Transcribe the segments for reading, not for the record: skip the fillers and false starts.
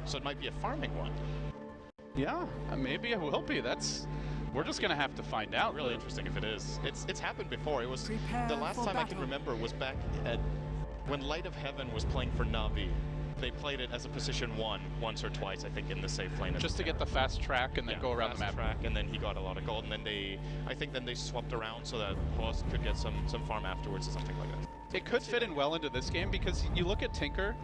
So it might be a farming one. Yeah, maybe it will be. We're just gonna have to find out. Really interesting if it is. It's happened before. It was Prepare the last time for I can battle. remember was back at when Light of Heaven was playing for Navi. They played it as a position 1 once or twice, I think, in the safe lane. Just to get the fast track and then go around the map. Track, and then he got a lot of gold, and then I think they swapped around so that Host could get some farm afterwards or something like that. It could fit in well into this game because you look at Tinker,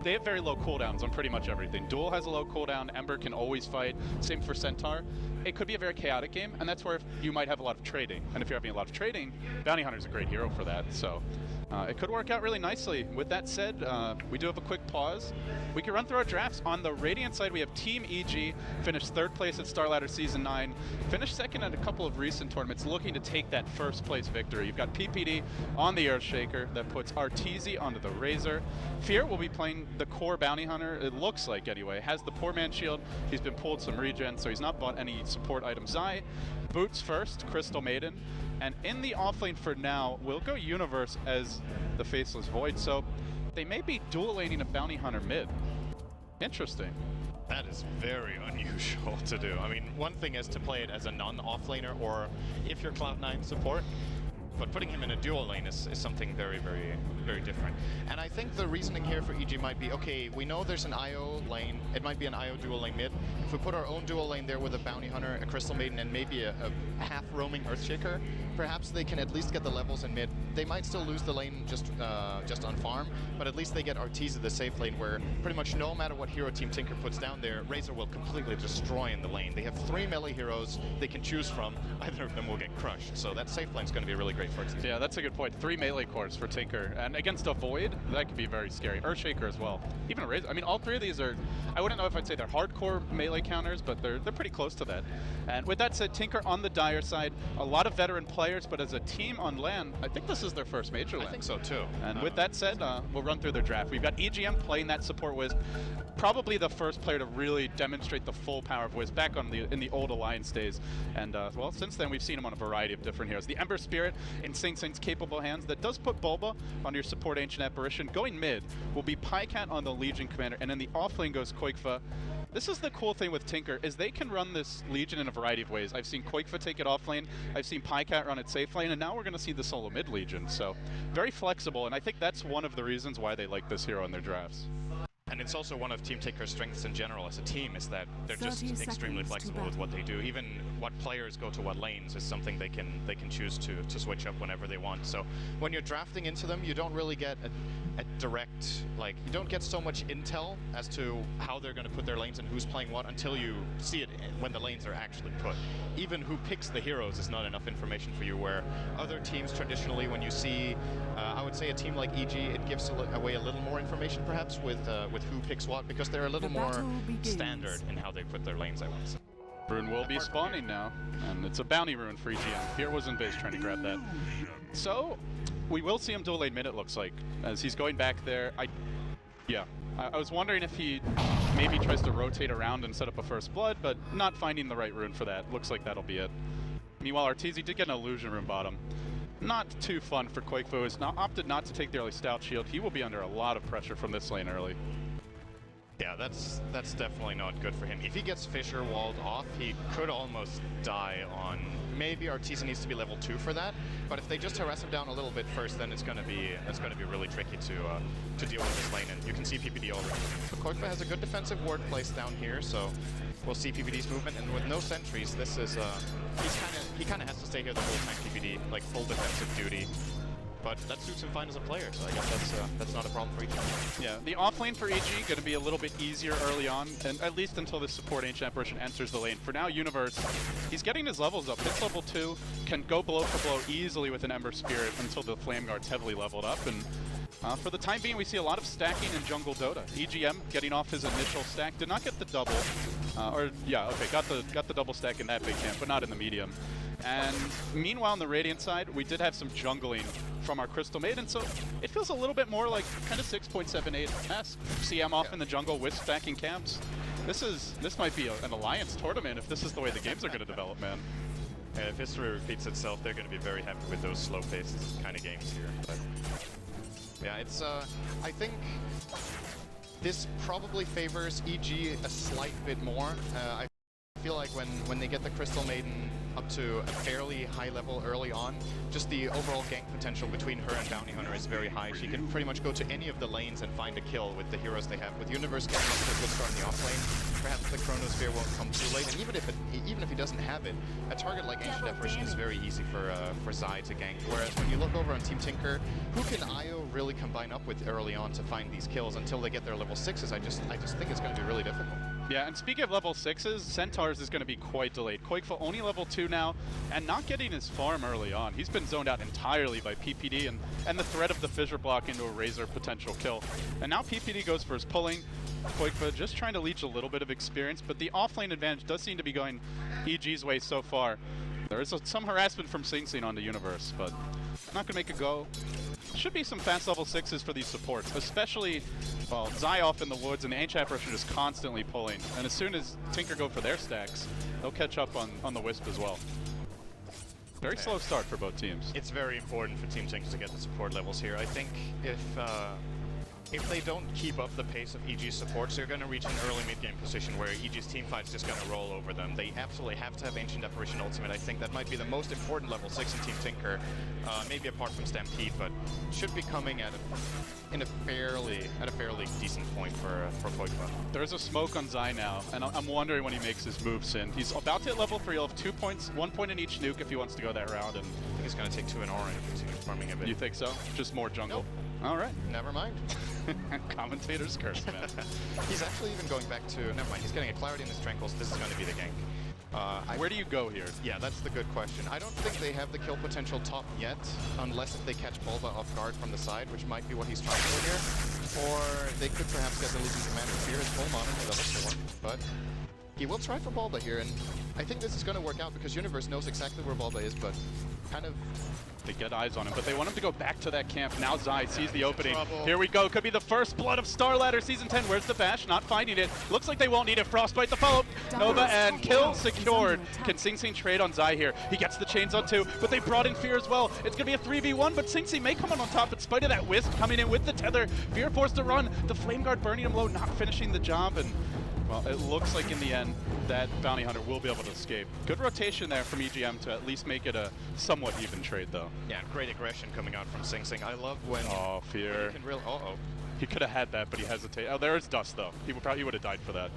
they have very low cooldowns on pretty much everything. Duel has a low cooldown, Ember can always fight, same for Centaur. It could be a very chaotic game, and that's where you might have a lot of trading. And if you're having a lot of trading, Bounty Hunter's a great hero for that, so it could work out really nicely. With that said, we do have a quick pause. We can run through our drafts. On the Radiant side, we have Team EG, finished 3rd place at StarLadder Season 9, finished 2nd at a couple of recent tournaments, looking to take that 1st place victory. You've got PPD on the Earthshaker that puts Arteezy onto the Razor. Fear will be playing the core Bounty Hunter, it looks like anyway. Has the Poor Man Shield, he's been pulled some regen, so he's not bought any support items. Zai, Boots first, Crystal Maiden, and in the offlane for now, we'll go Universe as the Faceless Void, so they may be dual laning a Bounty Hunter mid. Interesting. That is very unusual to do. I mean, one thing is to play it as a non-offlaner, or if you're Cloud9 support, but putting him in a dual lane is something very, very, very different. And I think the reasoning here for EG might be, okay, we know there's an IO lane, it might be an IO dual lane mid. If we put our own dual lane there with a Bounty Hunter, a Crystal Maiden, and maybe a half-roaming Earthshaker, perhaps they can at least get the levels in mid. They might still lose the lane just on farm, but at least they get Arteezy the safe lane, where pretty much no matter what hero Team Tinker puts down there, Razor will completely destroy in the lane. They have 3 melee heroes they can choose from. Either of them will get crushed, so that safe lane's going to be really great for Arteezy. Yeah, that's a good point. 3 melee cores for Tinker, and against a Void, that could be very scary. Earthshaker as well. Even a Razor. I mean, all 3 of these are, I wouldn't know if I'd say they're hardcore melee counters, but they're pretty close to that. And with that said, Tinker on the Dire side, a lot of veteran players, but as a team on LAN, I think this is their first major LAN. I think so too. And with that said, we'll run through their draft. We've got EGM playing that support Wiz, probably the first player to really demonstrate the full power of Wiz back on in the old Alliance days. And well, since then we've seen him on a variety of different heroes. The Ember Spirit in Sing Sing's capable hands that does put Bulba on your support Ancient Apparition. Going mid will be Pycat on the Legion Commander, and in the offlane goes Koikfa. This is the cool thing with Tinker, is they can run this Legion in a variety of ways. I've seen Koikfa take it offlane, I've seen Pycat run it safe lane, and now we're going to see the solo mid Legion. So very flexible, and I think that's one of the reasons why they like this hero in their drafts. And it's also one of Team Tinker's strengths in general as a team, is that they're just extremely flexible with what they do. Even what players go to what lanes is something they can choose to switch up whenever they want. So when you're drafting into them, you don't really get a direct, like, you don't get so much intel as to how they're going to put their lanes and who's playing what until you see it when the lanes are actually put. Even who picks the heroes is not enough information for you, where other teams traditionally, when you see, I would say a team like EG, it gives away a little more information perhaps with who picks what, because they're a little more standard in how they put their lanes, I would say. Rune will be spawning now, and it's a bounty rune for EGM. Here was in base trying to grab that. So, we will see him dual lane mid, it looks like, as he's going back there. I was wondering if he maybe tries to rotate around and set up a first blood, but not finding the right rune for that. Looks like that'll be it. Meanwhile, Arteezy did get an illusion rune bottom. Not too fun for Koikfa, who has opted not to take the early stout shield. He will be under a lot of pressure from this lane early. Yeah, that's definitely not good for him. If he gets Fissure walled off, he could almost die on... Maybe Arteezy needs to be level 2 for that, but if they just harass him down a little bit first, then it's gonna be really tricky to deal with this lane, and you can see PPD already. So Koikfa has a good defensive ward placed down here, so we'll see PPD's movement, and with no sentries, this is he kind of has to stay here the whole time. PPD, like full defensive duty. But that suits him fine as a player, so I guess that's not a problem for EG. Yeah, the offlane for EG going to be a little bit easier early on, and at least until this support Ancient Apparition enters the lane. For now, Universe, he's getting his levels up. Hits level 2, can go blow for blow easily with an Ember Spirit until the Flame Guard's heavily leveled up. And for the time being, we see a lot of stacking in jungle Dota. EGM getting off his initial stack, did not get the double, got the double stack in that big camp, but not in the medium. And meanwhile, on the Radiant side, we did have some jungling from our Crystal Maiden, so it feels a little bit more like kind of 6.78-esque. CM off in the jungle with stacking camps. This might be an Alliance tournament if this is the way the games are going to develop, man. Yeah, if history repeats itself, they're going to be very happy with those slow-paced kind of games here. But yeah, it's I think this probably favors EG a slight bit more. I feel like when they get the Crystal Maiden up to a fairly high level early on, just the overall gank potential between her and Bounty Hunter is very high. She can pretty much go to any of the lanes and find a kill with the heroes they have. With Universe getting up to a good start in the off lane, perhaps the Chronosphere won't come too late. And even if he doesn't have it, a target like Ancient Apparition is very easy for Zai to gank. Whereas when you look over on Team Tinker, who can IO really combine up with early on to find these kills until they get their level 6s? I just think it's going to be really difficult. Yeah, and speaking of level 6s, Centaurs is going to be quite delayed. Koikfa only level 2 now, and not getting his farm early on. He's been zoned out entirely by PPD and the threat of the Fissure block into a Razor potential kill. And now PPD goes for his pulling. Koikfa just trying to leech a little bit of experience, but the offlane advantage does seem to be going EG's way so far. There is some harassment from Sing Sing on the Universe, but not going to make a go. Should be some fast level 6s for these supports, especially, well, Zai off in the woods and the Ancient Apparition just constantly pulling. And as soon as Tinker go for their stacks, they'll catch up on the Wisp as well. Very slow start for both teams. It's very important for Team Tinker to get the support levels here. I think if they don't keep up the pace of EG's supports, they're going to reach an early mid-game position where EG's teamfight's just going to roll over them. They absolutely have to have Ancient Apparition Ultimate. I think that might be the most important level 6 in Team Tinker, maybe apart from Stampede, but should be coming at a fairly decent point for Koikfa. There's a smoke on Zai now, and I'm wondering when he makes his moves in. He's about to hit level 3. He'll have 2 points, 1 point in each nuke if he wants to go that round. And I think he's going to take 2 in aura and continue farming a bit. You think so? Just more jungle? Nope. All right. Never mind. Commentator's curse, man. He's actually even going back to... Never mind, he's getting a Clarity in his Tranquils. This is going to be the gank. Where do you go here? Yeah, that's the good question. I don't think they have the kill potential top yet, unless if they catch Bulba off guard from the side, which might be what he's trying to do here. Or they could perhaps get the Legion Commander Fear his full mono to level 4, but he will try for Bulba here, and I think this is going to work out because Universe knows exactly where Bulba is, but kind of... They get eyes on him, but they want him to go back to that camp. Now Zai sees the opening. Here we go. Could be the first blood of Star Ladder Season 10. Where's the bash? Not finding it. Looks like they won't need it. Frostbite the follow. Nova and kill secured. Can Sing Sing trade on Zai here? He gets the chains on 2, but they brought in Fear as well. It's going to be a 3v1, but Sing Sing may come on top in spite of that Wisp coming in with the tether. Fear forced to run. The Flame Guard burning him low, not finishing the job, and well, it looks like in the end that Bounty Hunter will be able to escape. Good rotation there from EGM to at least make it a somewhat even trade, though. Yeah, great aggression coming out from Sing Sing. I love when... Oh, Fear. He can really... He could have had that, but he hesitated. Oh, there is Dust, though. He would have died for that.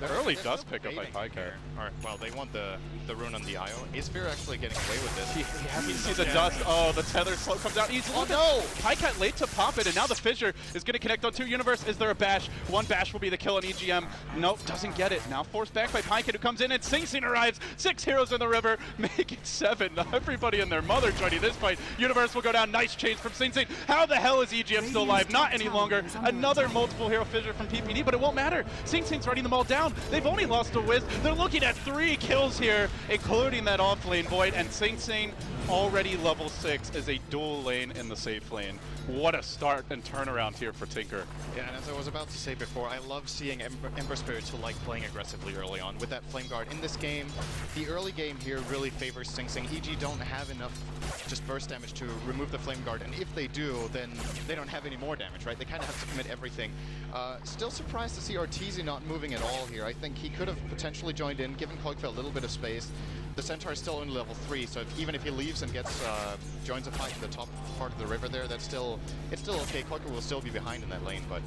Early Dust pickup by Pycat. Alright, well, they want the rune on the IO. Is Fear actually getting away with this? He sees the Dust. Oh, the tether slow comes out. He's no! Pycat late to pop it, and now the Fissure is going to connect on 2. Universe. Is there a bash? 1 bash will be the kill on EGM. Nope, doesn't get it. Now forced back by Pycat, who comes in, and Sing Sing arrives. 6 heroes in the river, make it 7. Everybody and their mother joining this fight. Universe will go down. Nice change from Sing Sing. How the hell is EGM still alive? Not any longer. Another multiple hero Fissure from PPD, but it won't matter. Sing Sing's running them all down. They've only lost a Wisp. They're looking at 3 kills here, including that off lane Void, and Sing Sing already level 6 as a dual lane in the safe lane. What a start and turnaround here for Tinker. Yeah, and as I was about to say before, I love seeing Ember Spirits who like playing aggressively early on with that Flame Guard. In this game, the early game here really favors Sing Sing. EG don't have enough just burst damage to remove the Flame Guard, and if they do, then they don't have any more damage, right? They kind of have to commit everything. Still surprised to see Arteezy not moving at all here. I think he could have potentially joined in, given Koikfa a little bit of space. The Centaur is still only level 3, so even if he leaves and gets joins a fight in the top part of the river there, it's still okay. Koikfa will still be behind in that lane, but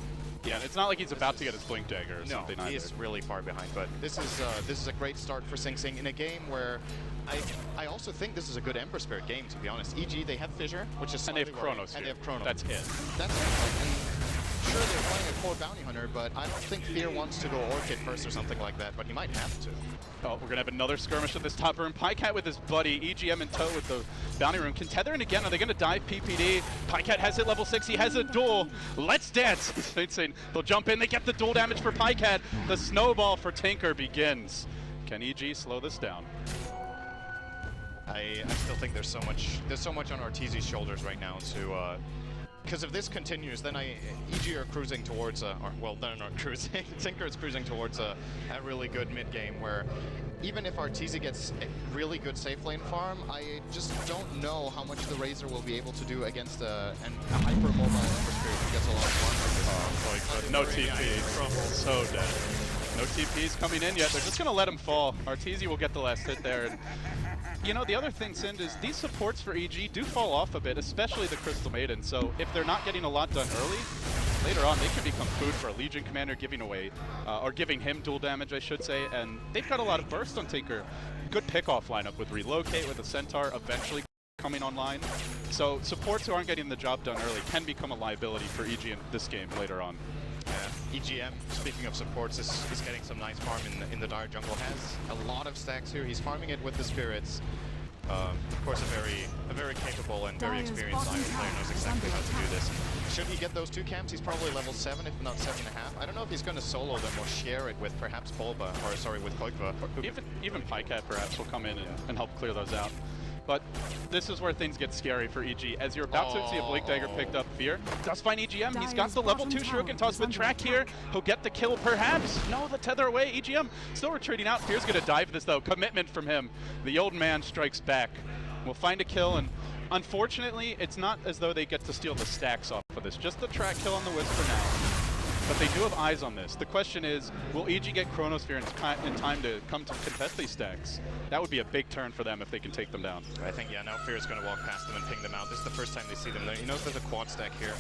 yeah, it's not like he's about to get his Blink Dagger or something either. He is really far behind, but this is a great start for Sing Sing in a game where I also think this is a good Ember Spirit game, to be honest. EG, they have Fissure, which is and they have Chronos. And they have Chronos. That's it. That's it. And sure, they're playing a core Bounty Hunter, but I don't think Fear wants to go Orchid first or something like that, but he might have to. Oh, we're going to have another skirmish at this top room. Pycat with his buddy, EGM in tow with the Bounty Room. Can tether in again? Are they going to dive PPD? Pycat has it level 6. He has a duel. Let's dance. They'll jump in. They get the duel damage for Pycat. The snowball for Tinker begins. Can EG slow this down? I still think there's so much on Arteezy's shoulders right now Because if this continues, then EG are cruising towards or well, they're not cruising. Tinker is cruising towards a really good mid game where even if Arteezy gets a really good safe lane farm, I just don't know how much the Razor will be able to do against a hyper mobile Ember Spirit who gets a lot of farm. No TP, so dead. No TPs coming in yet. They're just gonna let him fall. Arteezy will get the last hit there. And, you know, the other thing, Sind, is these supports for EG do fall off a bit, especially the Crystal Maiden. So if they're not getting a lot done early, later on they can become food for a Legion commander, giving away, or giving him dual damage, I should say. And they've got a lot of burst on Tinker. Good pickoff lineup with Relocate, with a Centaur eventually coming online. So supports who aren't getting the job done early can become a liability for EG in this game later on. Yeah, EGM, speaking of supports, is getting some nice farm in the Dire jungle. Has a lot of stacks here. He's farming it with the spirits. Of course, a very capable and very experienced Iron player knows exactly how to do this. Should he get those 2 camps, he's probably level 7, if not 7.5. I don't know if he's going to solo them or share it with perhaps Bulba, or sorry, with Koikva. Even Pycat perhaps will come in and help clear those out. But this is where things get scary for EG. As you're about to see a Blink Dagger picked up, Fear does find EGM. He's got the level 2 Shuriken Toss with Track here. He'll get the kill perhaps. No, the tether away. EGM still retreating out. Fear's gonna dive this though. Commitment from him. The old man strikes back. We'll find a kill, and unfortunately, it's not as though they get to steal the stacks off of this. Just the Track kill on the Whisper now. But they do have eyes on this. The question is, will EG get Chronosphere in time to come to contest these stacks? That would be a big turn for them if they can take them down. I think, yeah, now Fear is going to walk past them and ping them out. This is the first time they see them. He knows there's a quad stack here.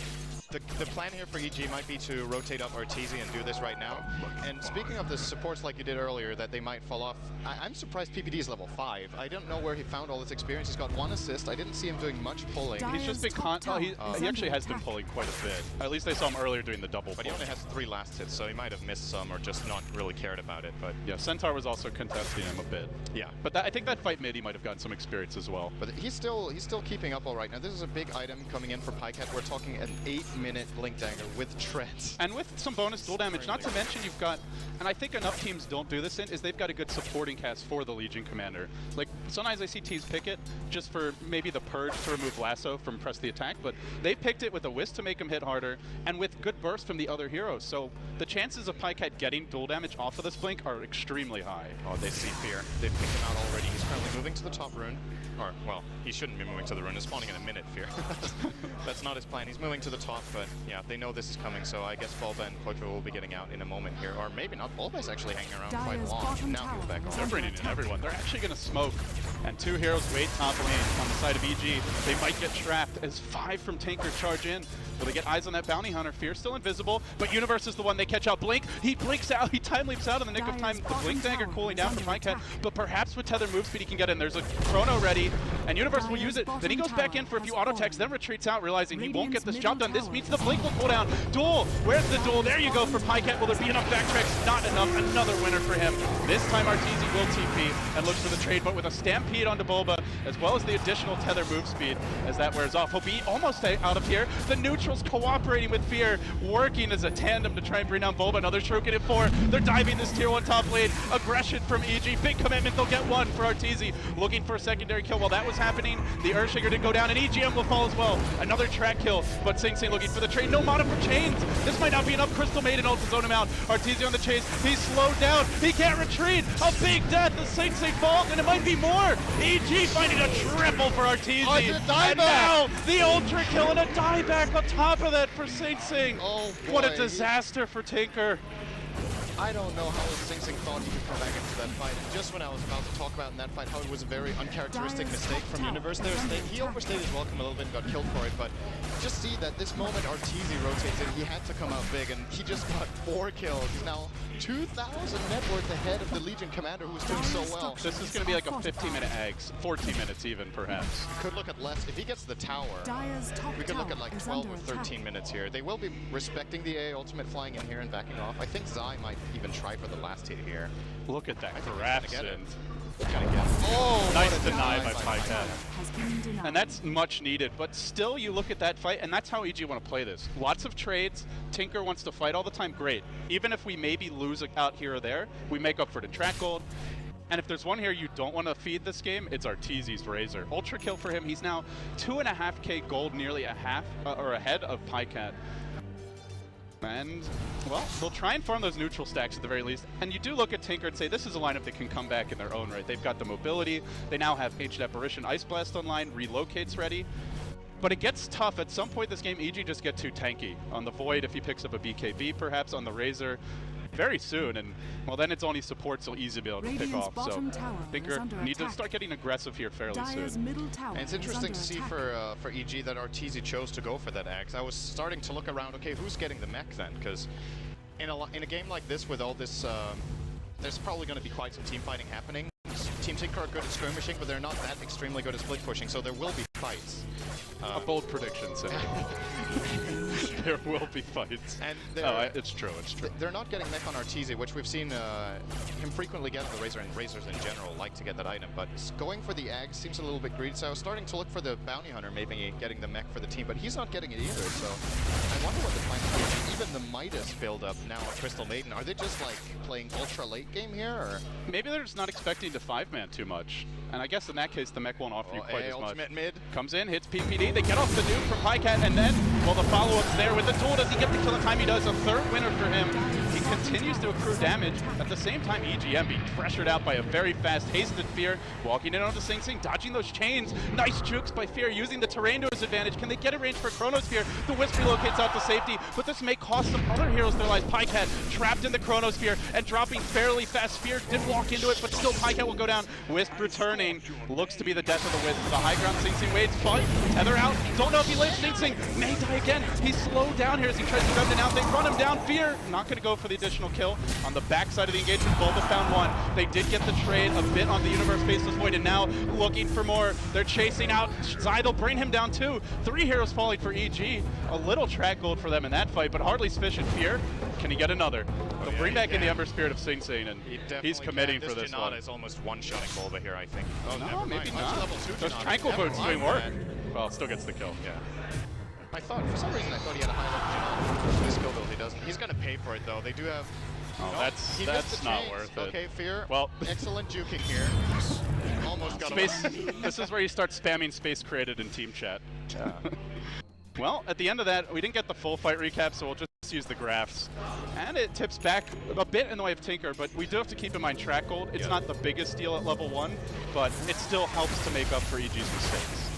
The plan here for EG might be to rotate up Arteezy and do this right now. And speaking of the supports like you did earlier, that they might fall off, I'm surprised PPD is level 5. I don't know where he found all this experience. He's got 1 assist. I didn't see him doing much pulling. He's just been he actually has been pulling quite a bit. At least I saw him earlier doing the double But pull. he only has 3 last hits, so he might have missed some or just not really cared about it. But yeah, Centaur was also contesting him a bit. Yeah. But I think that fight mid, he might have gotten some experience as well. But he's still keeping up all right. Now, this is a big item coming in for Pycat. We're talking an 8-minute Blink Dagger with treads. And with some bonus dual damage, not to mention you've got, and I think enough teams don't do this in, is they've got a good supporting cast for the Legion Commander. Like, sometimes I see teams pick it just for maybe the Purge to remove Lasso from press the attack, but they picked it with a Wisp to make him hit harder, and with good burst from the other heroes. So the chances of Pycat getting dual damage off of this Blink are extremely high. Oh, they see Fear. They've picked him out already. He's currently moving to the top rune. Or, well, he shouldn't be moving to the rune. It's spawning in a minute, Fear. That's not his plan. He's moving to the top, but yeah, they know this is coming, so I guess Bulba and Koikva will be getting out in a moment here. Or maybe not. Bulba's actually hanging around quite long. Now he's back on. They're bringing in everyone. They're actually going to smoke. And 2 heroes wait top lane on the side of EG. They might get trapped as 5 from Tinker charge in. Will they get eyes on that bounty hunter? Fear still invisible, but Universe is the one they catch out. Blink, he blinks out, he time leaps out in the nick of time. The Blink Dagger cooling down for Pycat, but perhaps with Tether move speed he can get in. There's a Chrono ready, and Universe will use it. Then he goes back in for a few auto attacks, then retreats out, realizing he won't get this job done. This means the Blink will cool down. Duel, where's the duel? There you go for Pycat. Will there be enough backtracks? Not enough. Another winner for him. This time Arteezy will TP and looks for the trade, but with a Stampede onto Bulba, as well as the additional Tether move speed as that wears off. He'll be almost out of here. The neutrals cooperating with Fear, working as a tandem to try and bring down Bulba. Another Shuriken at 4. They're diving this tier 1 top lane. Aggression from EG. Big commitment. They'll get 1 for Arteezy. Looking for a secondary kill. While that was happening, the Earthshaker did go down, and EGM will fall as well. Another track kill, but Sing Sing looking for the trade. No mana for chains. This might not be enough. Crystal Maiden ult to zone him out. Arteezy on the chase. He's slowed down. He can't retreat. A big death. The Sing Sing falls, and it might be more. EG finding a triple for Arteezy. Oh, it's a dieback. And now the ultra kill and a dieback on top of that for Sing Sing. Oh, boy. What a disaster for Tinker. I don't know how Sing Sing thought he could come back into that fight. And just when I was about to talk about in that fight how it was a very uncharacteristic mistake from Universe there, he overstayed his welcome a little bit and got killed for it, but just see that this moment Arteezy rotates in, he had to come out big, and he just got 4 kills. He's now 2,000 net worth ahead of the Legion Commander who's doing so well. This is going to be like a 15-minute eggs, 14 minutes even, perhaps. We could look at less. If he gets the tower, we could look at like 12 or 13 minutes here. They will be respecting the AA ultimate, flying in here and backing off. I think Zai might even try for the last hit here. Look at that Grafson. Oh, nice deny by Pycat. And that's much needed, but still you look at that fight, and that's how EG want to play this. Lots of trades. Tinker wants to fight all the time, great. Even if we maybe lose out here or there, we make up for the track gold. And if there's one here you don't want to feed this game, it's Arteezy's Razor. Ultra kill for him. He's now 2.5k gold, nearly a half or ahead of Pycat. And, well, they'll try and farm those neutral stacks at the very least. And you do look at Tinker and say, this is a lineup that can come back in their own right. They've got the mobility. They now have Ancient Apparition, Ice Blast online, Relocate's ready. But it gets tough. At some point this game, EG just get too tanky. On the Void, if he picks up a BKB, perhaps, on the Razor, very soon, and well, then it's only support, so easy to be able to pick off. So Tinker need to start getting aggressive here fairly soon. And it's interesting to see for EG that Arteezy chose to go for that axe. I was starting to look around, okay, who's getting the mech then? Because in a game like this with all this, there's probably going to be quite some team fighting happening. Team Tinker are good at skirmishing, but they're not that extremely good at split pushing, so there will be fights. A bold prediction, so. There will be fights. And it's true, it's true. They're not getting mech on Arteezy, which we've seen him frequently get the Razor, and Razors in general like to get that item, but going for the Ag seems a little bit greedy, so I was starting to look for the Bounty Hunter maybe getting the mech for the team, but he's not getting it either, so I wonder what the plan is. Even the Midas build up now on Crystal Maiden, are they just like playing ultra late game here, or? Maybe they're just not expecting to 5-man too much, and I guess in that case the mech won't offer you quite as much. Ultimate mid. Comes in, hits PPD, they get off the nuke from Pycat, and then, well, the follow-up's there with the duel. Does he get the kill in time? He does. A third winner for him. He continues to accrue damage. At the same time, EGM being pressured out by a very fast hasted Fear, walking in onto Sing Sing, dodging those chains. Nice jukes by Fear, using the terrain to his advantage. Can they get a range for Chronosphere? The Wisp relocates out to safety, but this may cost some other heroes their lives. Pycat trapped in the Chronosphere and dropping fairly fast. Fear did walk into it, but still Pycat will go down. Wisp returning. Looks to be the death of the Wisp. The high ground, Sing Sing waits, but Tether out. Don't know if he lives. Sing Sing may die again. He's slowed down here as he tries to grab it out. They run him down. Fear not going to go for the additional kill. On the backside of the engagement, Bulba found one. They did get the trade a bit on the Universe Faceless Void, and now looking for more. They're chasing out. Zai, they'll bring him down too. 3 heroes falling for EG. A little track gold for them in that fight, but hardly sufficient. Fear, can he get another? They'll bring back in the Ember Spirit of Sing Sing, and he's committing for this one. Is almost one-shotting Bulba here, I think. Oh, no, maybe not. Level 2 Those Tranquil Boots doing work. Well, it still gets the kill. Yeah. I thought, for some reason, I thought he had a high level Janata. This skill build he doesn't. He's going to pay for it, though. They do have... Oh, no, that's not worth it. Okay, Fear. Well, excellent juking here. Almost got space. This is where you start spamming space created in team chat. Yeah. Well, at the end of that, we didn't get the full fight recap, so we'll just use the graphs. And it tips back a bit in the way of Tinker, but we do have to keep in mind track gold. It's not the biggest deal at level 1, but it still helps to make up for EG's mistakes.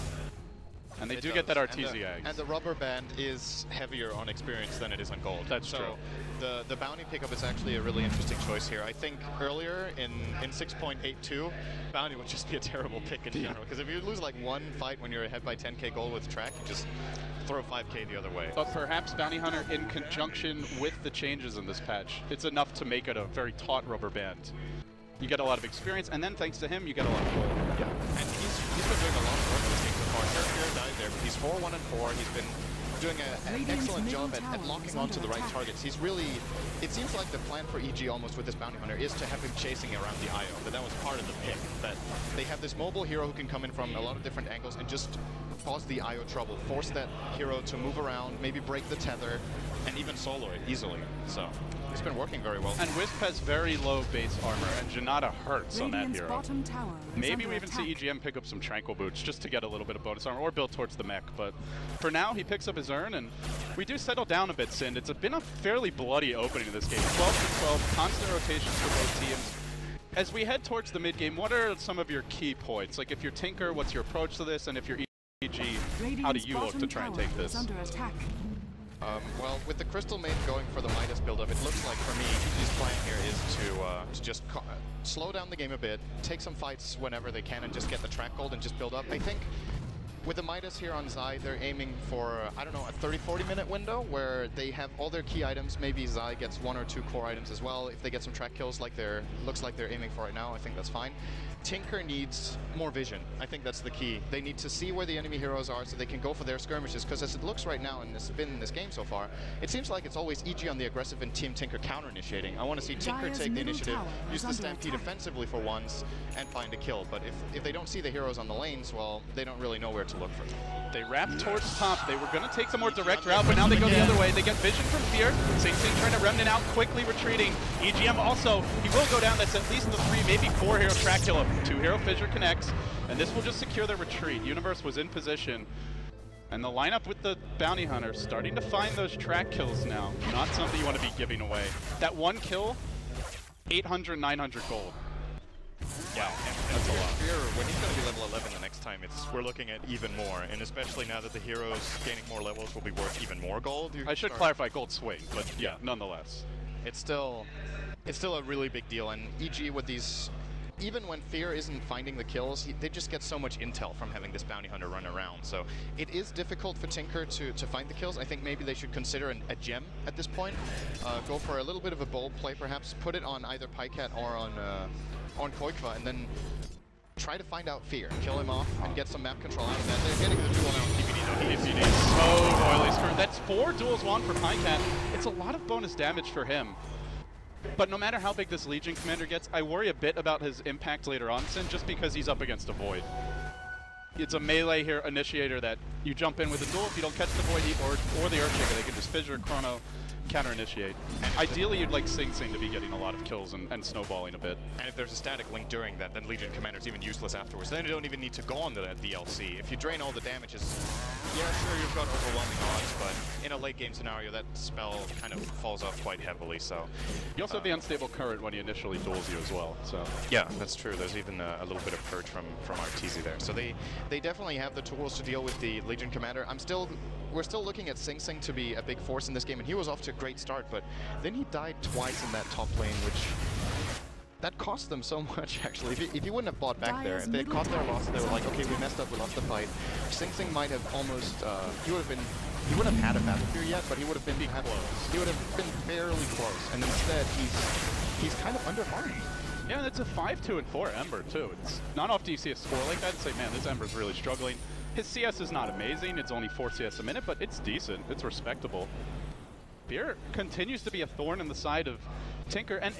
And they do get that Arteezy egg. And the rubber band is heavier on experience than it is on gold. That's true. The bounty pickup is actually a really interesting choice here. I think earlier in 6.82, bounty would just be a terrible pick in general. Because if you lose like one fight when you're ahead by 10k gold with track, you just throw 5k the other way. But perhaps Bounty Hunter in conjunction with the changes in this patch, it's enough to make it a very taut rubber band. You get a lot of experience, and then thanks to him, you get a lot of gold. Yeah, and he's been doing a lot of work this game so far. Fear died there, but he's 4-1-4. He's been doing an excellent job at locking onto the right targets. He's really, it seems like the plan for EG almost with this Bounty Hunter is to have him chasing around the IO, but that was part of the pick, that they have this mobile hero who can come in from a lot of different angles and just cause the IO trouble, force that hero to move around, maybe break the tether, and even solo it easily. So it's been working very well. And Wisp has very low base armor, and Janata hurts on that hero. Maybe we even see EGM pick up some Tranquil Boots just to get a little bit of bonus armor, or build towards the mech. But for now, he picks up his urn, and we do settle down a bit, Sind. It's been a fairly bloody opening of this game. 12-12, constant rotations for both teams. As we head towards the mid-game, what are some of your key points? Like if you're Tinker, what's your approach to this? And if you're EG, how do you look to try and take this? Well, with the Crystal Maiden going for the Midas build-up, it looks like for me, EG's plan here is to just slow down the game a bit, take some fights whenever they can, and just get the track gold and just build up. I think with the Midas here on Zai, they're aiming for, I don't know, a 30-40 minute window where they have all their key items. Maybe Zai gets 1 or 2 core items as well. If they get some track kills like looks like they're aiming for right now, I think that's fine. Tinker needs more vision. I think that's the key. They need to see where the enemy heroes are so they can go for their skirmishes, because as it looks right now, and it's been in this game so far, it seems like it's always EG on the aggressive and Team Tinker counter-initiating. I want to see Tinker take the initiative, use the Stampede defensively for once, and find a kill. But if they don't see the heroes on the lanes, well, they don't really know where to to look for them. They wrapped towards top. They were going to take the more direct route, but now they go the other way. They get vision from Fear. Sing trying to remnant out, quickly retreating. EGM also, he will go down. That's at least the 3, maybe 4 hero track kill him. 2 hero fissure connects, and this will just secure their retreat. Universe was in position. And the lineup with the Bounty Hunter starting to find those track kills now. Not something you want to be giving away. That 1 kill, 800, 900 gold. Yeah, and that's a lot. Fear, when he's going to be level 11 the next time, we're looking at even more, and especially now that the heroes gaining more levels will be worth even more gold. I should clarify gold swing, but yeah, nonetheless. It's still a really big deal, and EG with these, even when Fear isn't finding the kills, they just get so much intel from having this Bounty Hunter run around. So it is difficult for Tinker to find the kills. I think maybe they should consider a gem at this point. Go for a little bit of a bold play, perhaps. Put it on either Pycat or on Koikva, and then try to find out Fear, kill him off, and get some map control out of that. They're getting the duel now. PPD so royally screwed. That's 4 duels won for Pycat. It's a lot of bonus damage for him. But no matter how big this Legion commander gets, I worry a bit about his impact later on, Sin, just because he's up against a Void. It's a melee here initiator that you jump in with a duel. If you don't catch the Void or the Earthshaker, they can just fissure, chrono, counter-initiate. Ideally, you'd like Sing to be getting a lot of kills and snowballing a bit. And if there's a static link during that, then Legion Commander's even useless afterwards. Then you don't even need to go on to that DLC. If you drain all the damages, yeah, sure, you've got overwhelming odds, but in a late game scenario, that spell kind of falls off quite heavily, so... You also have the unstable current when he initially duels you as well, so... Yeah, that's true. There's even a little bit of purge from Arteezy there. So they definitely have the tools to deal with the Legion Commander. We're still looking at Sing to be a big force in this game, and he was off to a great start, but then he died twice in that top lane, which that cost them so much, actually. If he wouldn't have bought back there, if they had caught their loss, they were like, okay, we messed up, we lost the fight. Sing might have almost, he wouldn't have had a Battlefield yet, but he would have been close. He would have been fairly close, and instead he's kind of under-farmed. Yeah, and it's a 5-2 and 4 Ember too. It's not often you see a score like that and say, man, this Ember's really struggling. His CS is not amazing, it's only 4 CS a minute, but it's decent, it's respectable. Fear continues to be a thorn in the side of Tinker, and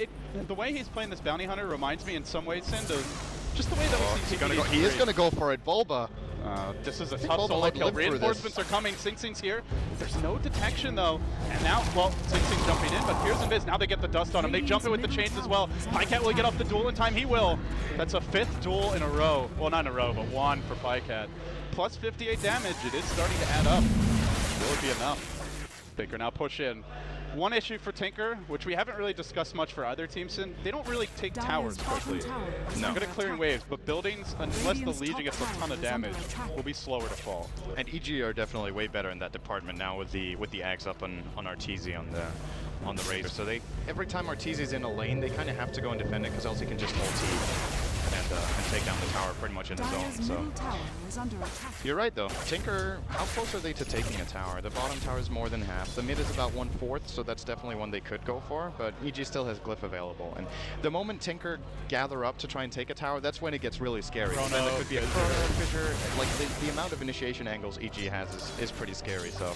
the way he's playing this Bounty Hunter reminds me in some ways, Sin, of just the way that we see PPD. He is going to go for it, Bulba. This is a tough solo kill. Reinforcements are coming. Sing's here. There's no detection though. And now, well, Sing's jumping in, but here's Invis. Now they get the dust on him. They jump in with the chains as well. Pycat will get off the duel in time. He will. That's a 5th duel in a row. Well, not in a row, but 1 for Pycat. Plus 58 damage. It is starting to add up. Will it be enough? Tinker now push in. One issue for Tinker, which we haven't really discussed much for either team, Sin, they don't really take towers quickly. They're good at clearing waves, but buildings, unless the Legion gets a ton of damage, will be slower to fall. And EG are definitely way better in that department now with the Ags up on Arteezy on the Razor. So every time Arteezy's in a lane, they kind of have to go and defend it because else he can just ulti and take down the tower pretty much in his own. So you're right though. Tinker, how close are they to taking a tower? The bottom tower is more than half. The mid is about 1/4, so that's definitely one they could go for. But EG still has Glyph available, and the moment Tinker gather up to try and take a tower, that's when it gets really scary. Then there could be a Chrono Fissure. Like the amount of initiation angles EG has is pretty scary. So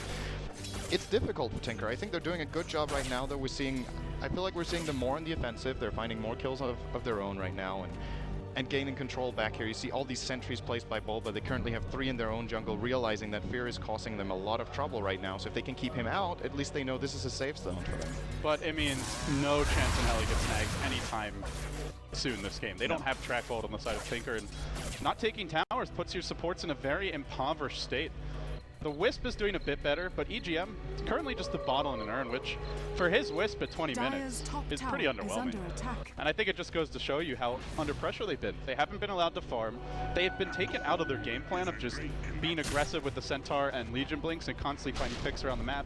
it's difficult for Tinker. I think they're doing a good job right now. Though I feel like we're seeing them more on the offensive. They're finding more kills of their own right now, and gaining control back here. You see all these sentries placed by Bulba. They currently have 3 in their own jungle, realizing that Fear is causing them a lot of trouble right now. So if they can keep him out, at least they know this is a safe zone for them. But it means no chance in hell he gets snagged anytime soon this game. They don't have track hold on the side of Tinker, and not taking towers puts your supports in a very impoverished state. The Wisp is doing a bit better, but EGM is currently just the bottle in an urn, which for his Wisp at 20 minutes is pretty underwhelming. And I think it just goes to show you how under pressure they've been. They haven't been allowed to farm. They have been taken out of their game plan of just being aggressive with the Centaur and Legion Blinks and constantly finding picks around the map.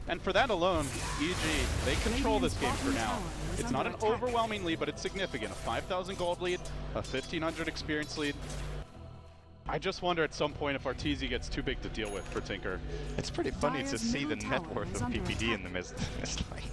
And for that alone, EG, they control this game for now. It's not an overwhelming lead, but it's significant. A 5,000 gold lead, a 1,500 experience lead. I just wonder at some point if Arteezy gets too big to deal with for Tinker. It's pretty funny to see the net worth of PPD in the mist. It's like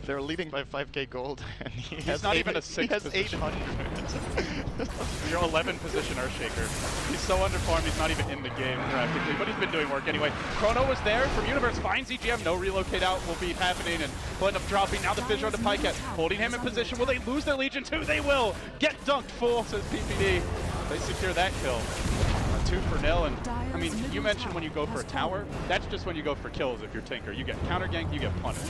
they're leading by 5k gold, and he's not even a 6th He has position. 800. You're 11 position Earthshaker. He's so underfarmed, he's not even in the game practically, but he's been doing work anyway. Chrono was there from Universe, finds EGM, no relocate out will be happening, and he'll end up dropping. Now the Fissure onto Pycat, holding him in position. Will they lose their Legion too? They will! Get dunked, fool, says PPD. They secure that kill. 2 for nil, and I mean, you mentioned when you go for a tower, that's just when you go for kills if you're Tinker. You get counter ganked, you get punished.